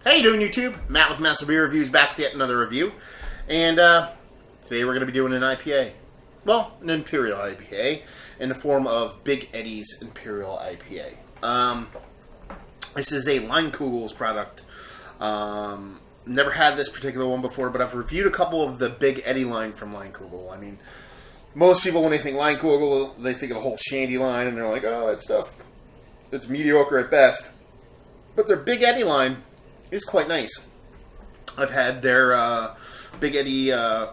How you doing, YouTube? Matt with Massive Beer Reviews back with yet another review. And today we're going to be doing an IPA. Well, an Imperial IPA in the form of Big Eddy's Imperial IPA. This is a Leinenkugels product. Never had this particular one before, but I've reviewed a couple of the Big Eddy line from Leinenkugel. I mean, most people, when they think Leinenkugel, they think of the whole shandy line, and they're like, oh, that stuff, it's mediocre at best. But their Big Eddy line is quite nice. I've had their Big Eddy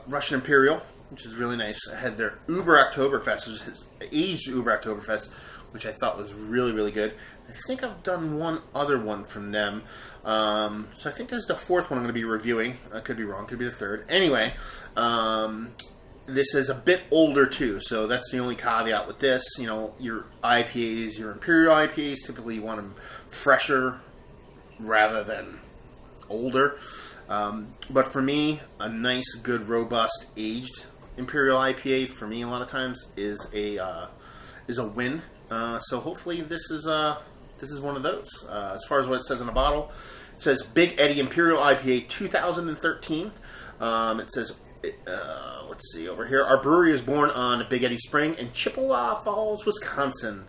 Russian Imperial, which is really nice. I had their Uber Oktoberfest, which is aged Uber Oktoberfest, which I thought was really, really good. I think I've done one other one from them. So I think this is the fourth one I'm going to be reviewing. I could be wrong. Could be the third. Anyway, this is a bit older too, so that's the only caveat with this. You know, your IPAs, your Imperial IPAs, typically you want them fresher rather than older. But for me, a nice, good, robust, aged Imperial IPA for me a lot of times is a win. So hopefully this is one of those. As far as what it says in the bottle, it says Big Eddy Imperial IPA 2013. It says, let's see over here. Our brewery is born on Big Eddy Spring in Chippewa Falls, Wisconsin.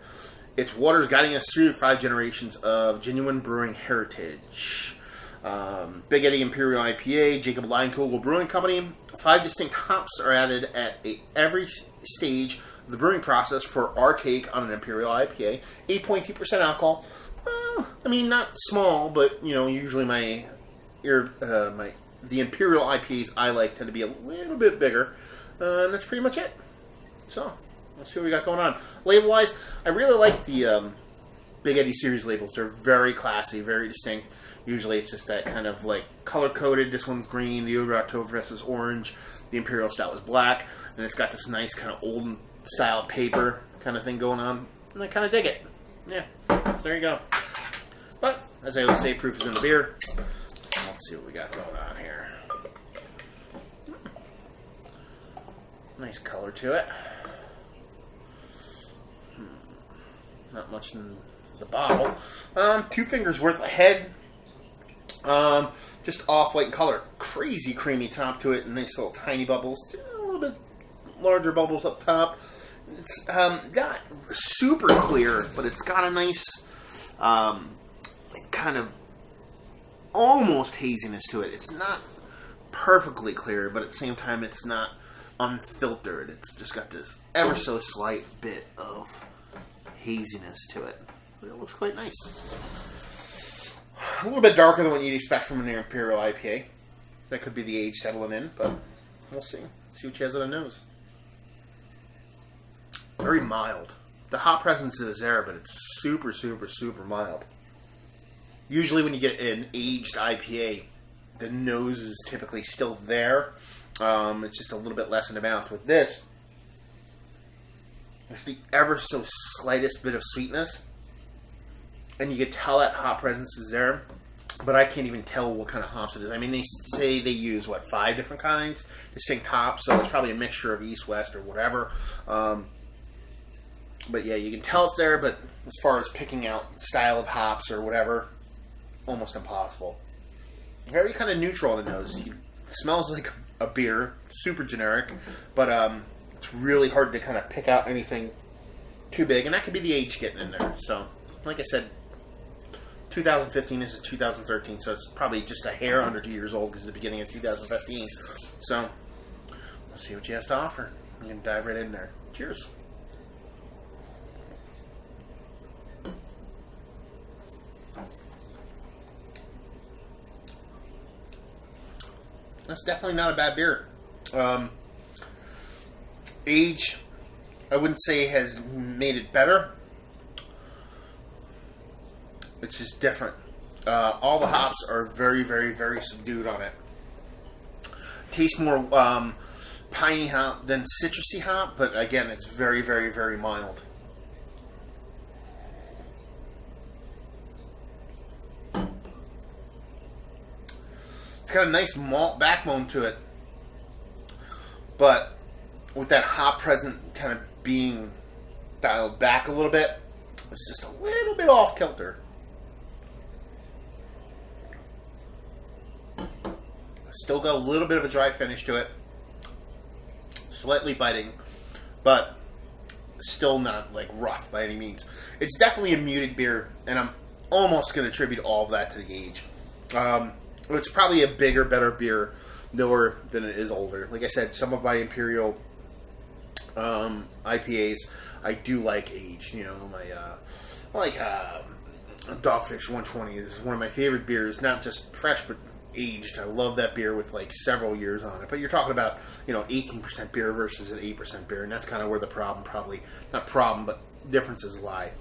Its waters guiding us through 5 generations of genuine brewing heritage. Big Eddy Imperial IPA, Jacob Leinenkugel Brewing Company. 5 distinct hops are added at every stage of the brewing process for our take on an Imperial IPA. 8.2% alcohol. I mean, not small, but you know, usually the Imperial IPAs I like tend to be a little bit bigger, and that's pretty much it. So let's see what we got going on. Label-wise, I really like the Big Eddy series labels. They're very classy, very distinct. Usually it's just that kind of like color-coded. This one's green, the Uber Oktoberfest is orange, the Imperial Stout is black, and it's got this nice kind of old-style paper kind of thing going on, and I kind of dig it. Yeah, so there you go. But, as I always say, proof is in the beer. Let's see what we got going on here. Nice color to it. Not much in the bottle. 2 fingers worth ahead. Just off-white color. Crazy creamy top to it, and nice little tiny bubbles. A little bit larger bubbles up top. It's not super clear, but it's got a nice kind of almost haziness to it. It's not perfectly clear, but at the same time it's not unfiltered. It's just got this ever so slight bit of haziness to it. But it looks quite nice. A little bit darker than what you'd expect from an Imperial IPA. That could be the age settling in, but we'll see. Let's see what she has on the nose. Very mild. The hop presence is there, but it's super, super, super mild. Usually when you get an aged IPA, the nose is typically still there. It's just a little bit less in the mouth. With this, it's the ever so slightest bit of sweetness. And you can tell that hop presence is there, but I can't even tell what kind of hops it is. I mean, they say they use, what, 5 different kinds? Distinct hops, so it's probably a mixture of East, West, or whatever. But yeah, you can tell it's there, but as far as picking out style of hops or whatever, almost impossible. Very kind of neutral on the nose. It smells like a beer, super generic, but it's really hard to kind of pick out anything too big, and that could be the age getting in there. So, like I said, 2015, this is 2013, so it's probably just a hair under 2 years old because it's the beginning of 2015. So, let's see what she has to offer. I'm going to dive right in there. Cheers. That's definitely not a bad beer. Age, I wouldn't say has made it better. It's just different. All the hops are very, very, very subdued on it. Tastes more piney hop than citrusy hop, but again, it's very, very, very mild. It's got a nice malt backbone to it, but with that hop present kind of being dialed back a little bit, it's just a little bit off kilter. Still got a little bit of a dry finish to it. Slightly biting, but still not like rough by any means. It's definitely a muted beer, and I'm almost going to attribute all of that to the age. It's probably a bigger, better beer, newer than it is older. Like I said, some of my Imperial IPAs, I do like aged. You know, Dogfish 120 is one of my favorite beers. Not just fresh, but aged. I love that beer with like several years on it. But you're talking about 18% beer versus an 8% beer, and that's kind of where the problem but differences lie.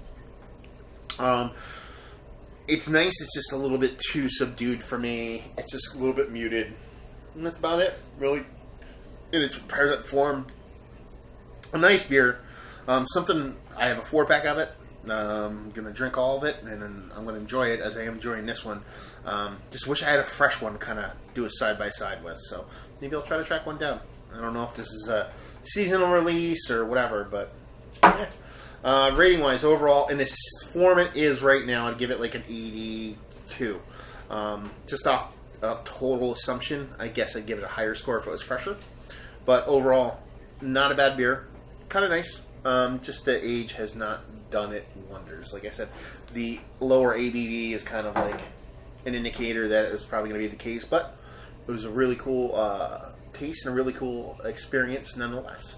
It's nice. It's just a little bit too subdued for me. It's just a little bit muted, and that's about it, really. In its present form, a nice beer. Something I have a 4-pack of it. I'm going to drink all of it, and then I'm going to enjoy it as I am enjoying this one. Just wish I had a fresh one to kind of do a side-by-side with, so maybe I'll try to track one down. I don't know if this is a seasonal release or whatever, but yeah. Rating-wise, overall, in this form it is right now, I'd give it like an 82. Just off of total assumption, I guess I'd give it a higher score if it was fresher. But overall, not a bad beer. Kind of nice. Just the age has not done it wonders. Like I said, the lower ABV is kind of like an indicator that it was probably going to be the case, but it was a really cool taste and a really cool experience nonetheless.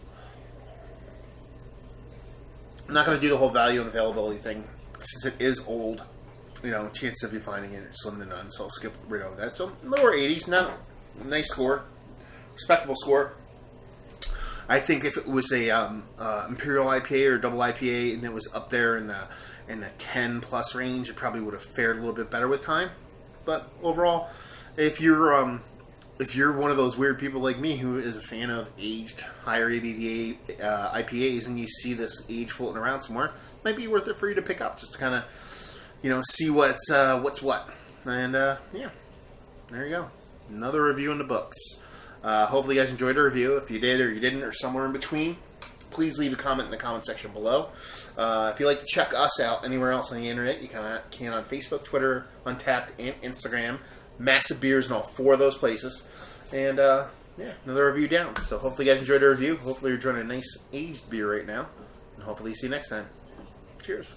I'm not going to do the whole value and availability thing since it is old. Chance of you finding it slim to none, so I'll skip right over that. So lower 80s, not a nice score, respectable score. I think if it was a Imperial IPA or double IPA and it was up there in the 10 plus range, it probably would have fared a little bit better with time. But overall, if you're one of those weird people like me who is a fan of aged higher ABV IPAs and you see this age floating around somewhere, it might be worth it for you to pick up just to kind of see what's what. And yeah, there you go, another review in the books. Hopefully you guys enjoyed the review. If you did or you didn't or somewhere in between, please leave a comment in the comment section below. If you'd like to check us out anywhere else on the internet, you can on Facebook, Twitter, Untapped, and Instagram. Massive beers in all 4 of those places. And yeah, another review down. So hopefully you guys enjoyed the review. Hopefully you're enjoying a nice aged beer right now. And hopefully see you next time. Cheers.